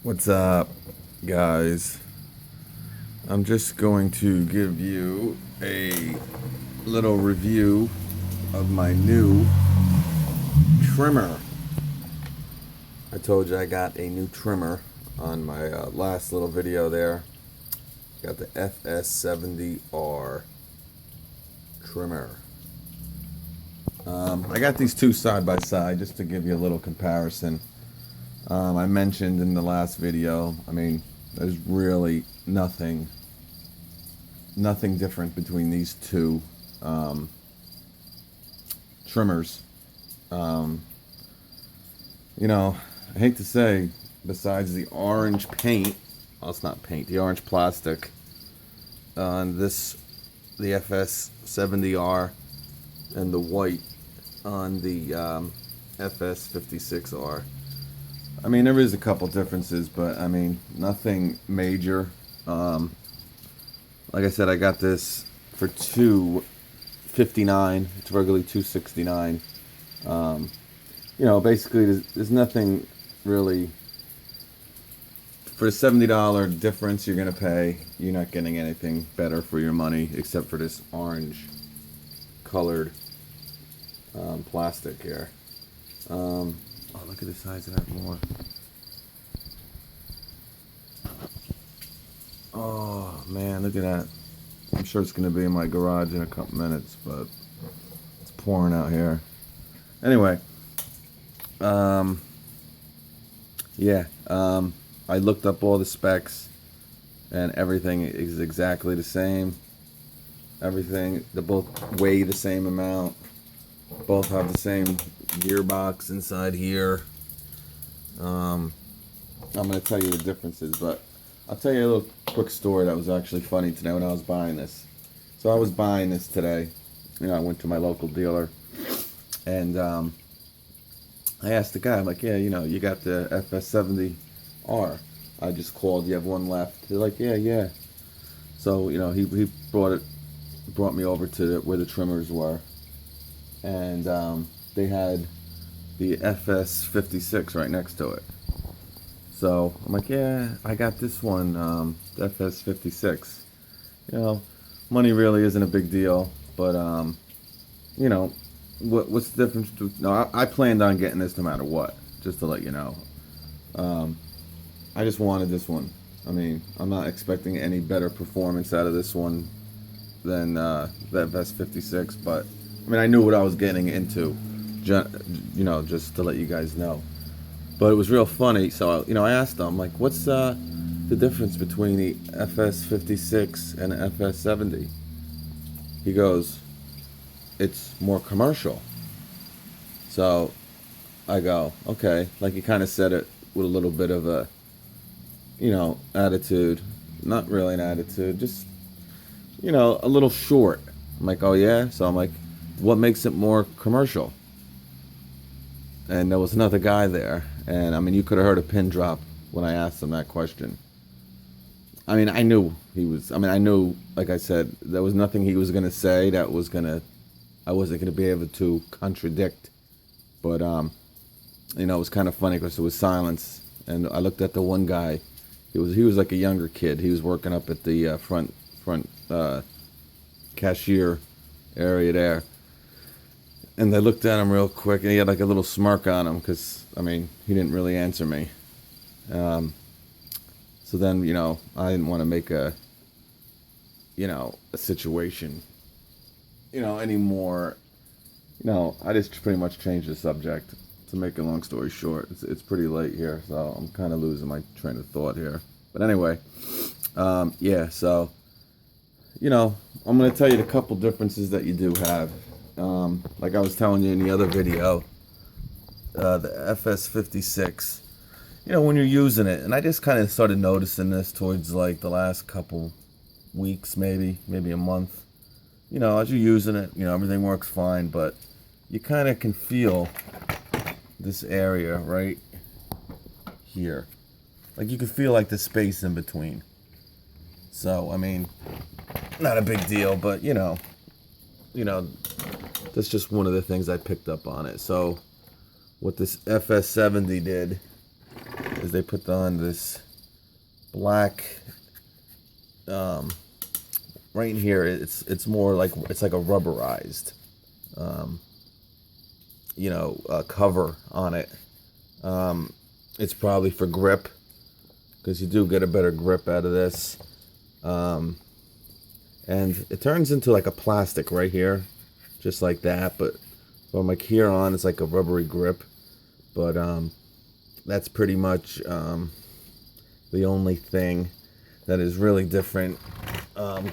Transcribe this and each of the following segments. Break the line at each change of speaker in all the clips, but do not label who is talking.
What's up, guys? I'm just going to give you a little review of my new trimmer. I told you I got a new trimmer on my last little video there. Got the FS70R trimmer. I got these two side by side just to give you a little comparison. I mentioned in the last video, there's really nothing different between these two trimmers. I hate to say, besides the orange paint, well, it's not paint, the orange plastic on the FS70R, and the white on the FS56R. There is a couple differences, but nothing major. Like I said, I got this for $259. It's regularly $269. Basically, there's nothing really for the $70 difference you're gonna pay. You're not getting anything better for your money except for this orange colored plastic here. Oh, look at the size of that more. Oh, man, look at that. I'm sure it's going to be in my garage in a couple minutes, but it's pouring out here. Anyway, I looked up all the specs, and everything is exactly the same. Everything, they both weigh the same amount. Both have the same gearbox inside here. I'm going to tell you the differences, but I'll tell you a little quick story that was actually funny today when I was buying this. So I was buying this today. I went to my local dealer, and I asked the guy, I'm like, yeah, you got the FS70R. I just called, you have one left? They're like, yeah. So, he brought me over to where the trimmers were. And they had the FS56 right next to it. So I'm like, yeah, I got this one, the FS56. Money really isn't a big deal, but what's the difference? No, I planned on getting this no matter what, just to let you know. I just wanted this one. I'm not expecting any better performance out of this one than the FS56, but I knew what I was getting into, just to let you guys know. But it was real funny, so, I asked him, like, what's the difference between the FS56 and the FS70? He goes, it's more commercial. So I go, okay. Like, he kind of said it with a little bit of a, attitude. Not really an attitude, just, a little short. I'm like, oh, yeah? So I'm like, what makes it more commercial? And there was another guy there, and you could have heard a pin drop when I asked him that question. I knew he was, I knew, like I said, there was nothing he was going to say that was going to, I wasn't going to be able to contradict. But, it was kind of funny because it was silence, and I looked at the one guy. He was like a younger kid. He was working up at the front cashier area there. And I looked at him real quick, and he had like a little smirk on him because, he didn't really answer me. So then, I didn't want to make a situation, anymore. I just pretty much changed the subject. To make a long story short, it's pretty late here, so I'm kind of losing my train of thought here. But anyway, so, I'm going to tell you the couple differences that you do have. Like I was telling you in the other video, the FS56, when you're using it, and I just kind of started noticing this towards like the last couple weeks, maybe a month. As you're using it, everything works fine, but you kind of can feel this area right here. Like you can feel like the space in between. So, not a big deal, but that's just one of the things I picked up on it. So what this FS70 did is they put on this black, right in here, it's more like, it's like a rubberized, cover on it. It's probably for grip, because you do get a better grip out of this. And it turns into like a plastic right here, just like that, but from like here on, it's like a rubbery grip. But that's pretty much the only thing that is really different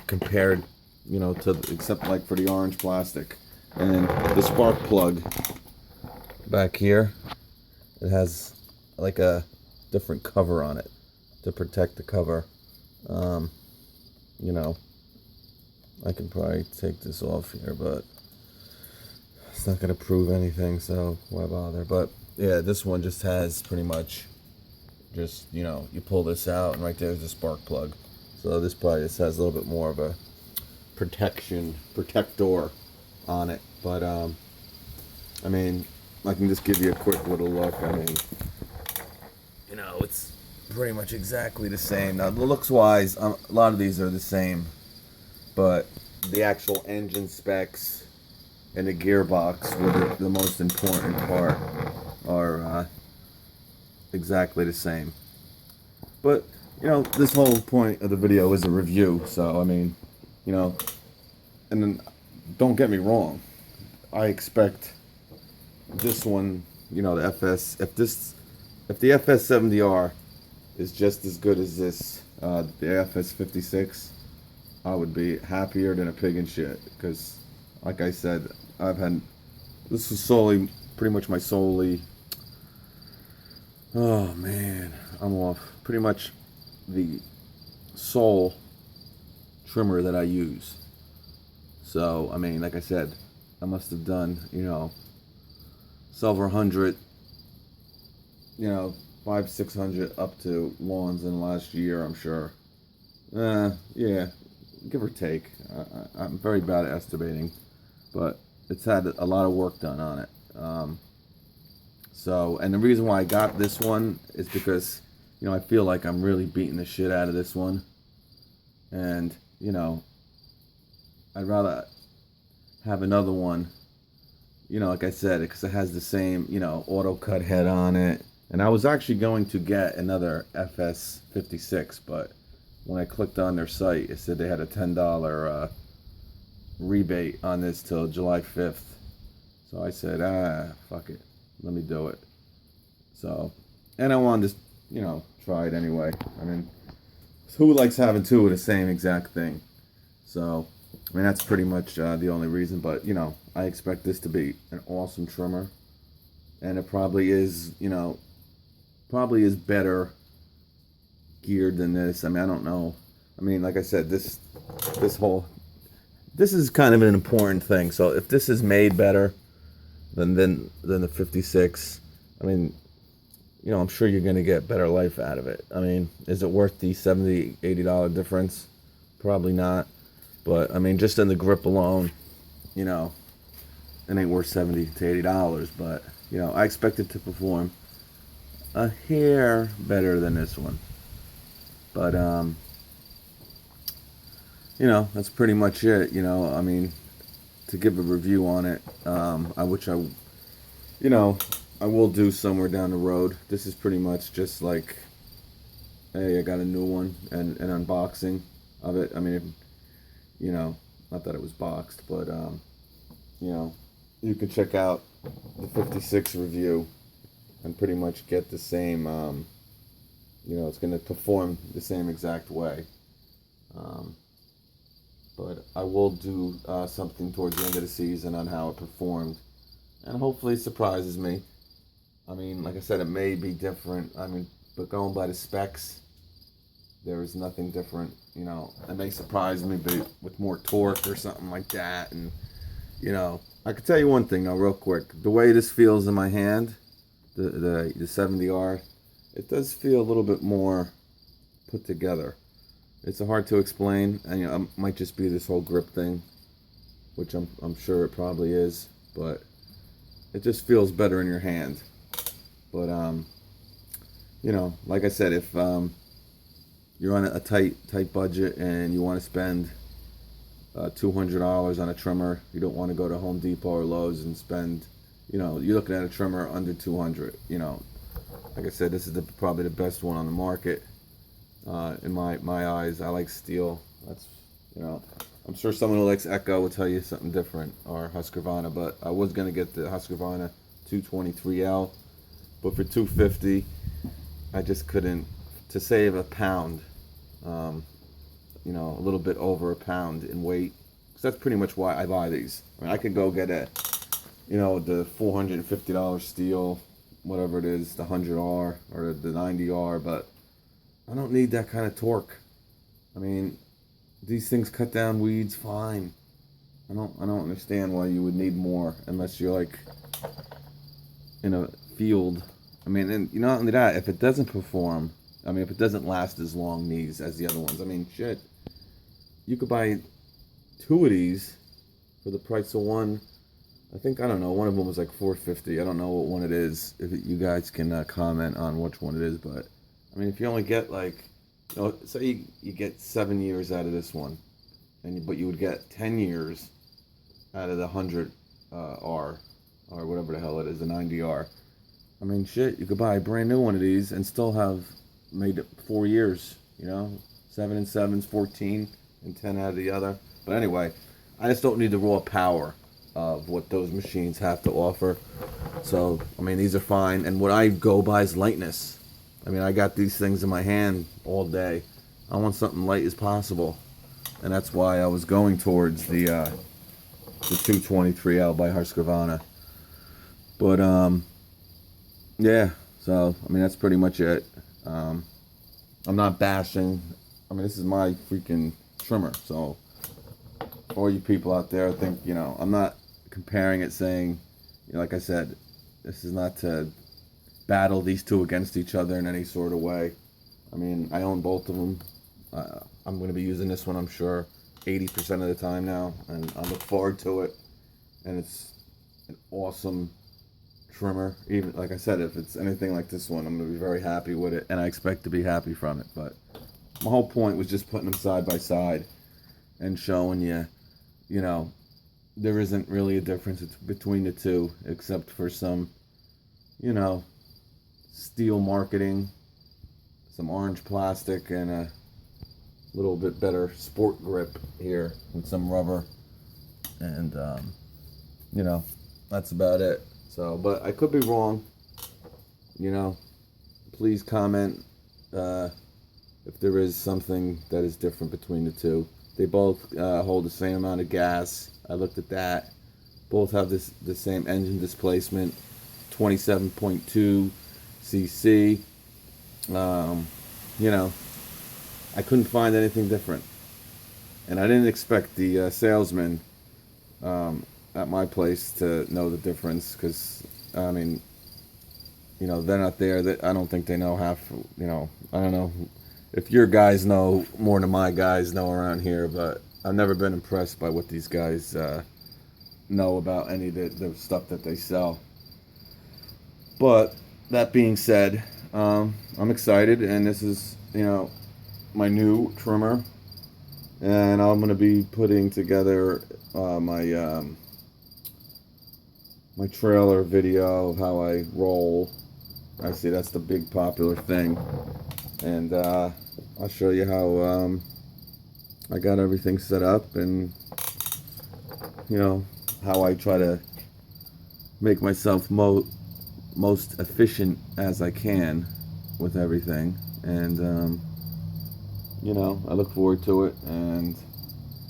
compared, to, except like for the orange plastic. And the spark plug back here, it has like a different cover on it to protect the cover. I can probably take this off here, but it's not going to prove anything, so why bother? But yeah, this one just has pretty much just, you pull this out, and right there's the spark plug. So this probably just has a little bit more of a protector on it. But I mean, I can just give you a quick little look. I mean, it's pretty much exactly the same. Now, looks wise, a lot of these are the same, but the actual engine specs and the gearbox, were the most important part, are exactly the same. But this whole point of the video is a review, so I mean, and then don't get me wrong, I expect this one, the FS, if the FS70R is just as good as this, the FS56, I would be happier than a pig in shit, because like I said, this was pretty much my solely, oh man, I'm off, pretty much the sole trimmer that I use. So I mean, like I said, I must have done, several hundred, 500-600 up to lawns in the last year, I'm sure. Yeah, give or take. I'm very bad at estimating, but it's had a lot of work done on it. And the reason why I got this one is because, I feel like I'm really beating the shit out of this one. And, I'd rather have another one, like I said, because it has the same, auto cut head on it. And I was actually going to get another FS56, but when I clicked on their site, it said they had a $10 rebate on this till July 5th. So I said, fuck it, let me do it. So, and I wanted to, try it anyway. I mean, who likes having two of the same exact thing? So, I mean, that's pretty much the only reason. But, I expect this to be an awesome trimmer. And it probably is, probably is better geared than this. I mean, I don't know. I mean, like I said, this is kind of an important thing. So if this is made better than the 56, I mean, I'm sure you're going to get better life out of it. I mean, is it worth the $70, $80 difference? Probably not. But I mean, just in the grip alone, it ain't worth $70 to $80. But I expect it to perform a hair better than this one. But that's pretty much it. I mean, to give a review on it, which I will do somewhere down the road. This is pretty much just like, hey, I got a new one, and an unboxing of it. I mean, not that it was boxed, but you can check out the 56 review and pretty much get the same, it's going to perform the same exact way. But I will do something towards the end of the season on how it performed, and hopefully it surprises me. I mean, like I said, it may be different. I mean, but going by the specs, there is nothing different. It may surprise me, but with more torque or something like that. And I can tell you one thing though, real quick. The way this feels in my hand, the 70R, it does feel a little bit more put together. It's hard to explain, and it might just be this whole grip thing, which I'm sure it probably is, but it just feels better in your hand. But you know, like I said, if you're on a tight budget and you want to spend $200 on a trimmer, you don't want to go to Home Depot or Lowe's and spend, you know, you're looking at a trimmer under 200. You know, like I said, this is probably the best one on the market in my eyes. I like STIHL. That's, you know, I'm sure someone who likes Echo will tell you something different, or Husqvarna, but I was gonna get the Husqvarna 223L, but for 250, I just couldn't. To save a pound, you know, a little bit over a pound in weight, because that's pretty much why I buy these. I mean, I could go get a, you know, the $450 STIHL, whatever it is, the 100R or the 90R, but I don't need that kind of torque. I mean, these things cut down weeds fine. I don't understand why you would need more unless you're like in a field. I mean, and you know, not only that, if it doesn't perform, I mean, if it doesn't last as long these as the other ones, I mean, shit, you could buy 2 of these for the price of one. I think, I don't know, one of them was like $450. I don't know what one it is. If you guys can comment on which one it is, but I mean, if you only get like, you know, say you get 7 years out of this one, but you would get 10 years out of the 100R or whatever the hell it is, the 90R. I mean, shit, you could buy a brand new one of these and still have made it 4 years, you know, 7 and 7's 14 and 10 out of the other. But anyway, I just don't need the raw power of what those machines have to offer. So, I mean, these are fine. And what I go by is lightness. I mean, I got these things in my hand all day. I want something light as possible. And that's why I was going towards the 223L by Husqvarna. But, yeah, so, I mean, that's pretty much it. I'm not bashing. I mean, this is my freaking trimmer. So, all you people out there, I think, you know, I'm not comparing it, saying, you know, like I said, this is not to battle these two against each other in any sort of way. I mean, I own both of them. I'm going to be using this one, I'm sure, 80% of the time now, and I look forward to it. And it's an awesome trimmer. Even, like I said, if it's anything like this one, I'm going to be very happy with it, and I expect to be happy from it. But my whole point was just putting them side by side and showing you, you know, there isn't really a difference between the two, except for some, you know, steel marketing, some orange plastic, and a little bit better sport grip here with some rubber. And, you know, that's about it. So, but I could be wrong. You know, please comment if there is something that is different between the two. They both hold the same amount of gas. I looked at that. Both have the same engine displacement, 27.2 cc. You know, I couldn't find anything different, and I didn't expect the salesman at my place to know the difference, because I mean, you know, they're not there. That I don't think they know half. You know, I don't know if your guys know more than my guys know around here, but I've never been impressed by what these guys know about any of the stuff that they sell. But that being said, I'm excited, and this is, you know, my new trimmer, and I'm going to be putting together my my trailer video of how I roll. I see that's the big popular thing, and I'll show you how I got everything set up, and you know, how I try to make myself most efficient as I can with everything. And you know, I look forward to it, and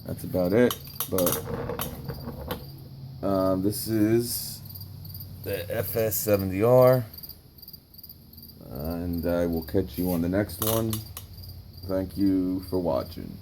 that's about it. But this is the FS70R, and I will catch you on the next one. Thank you for watching.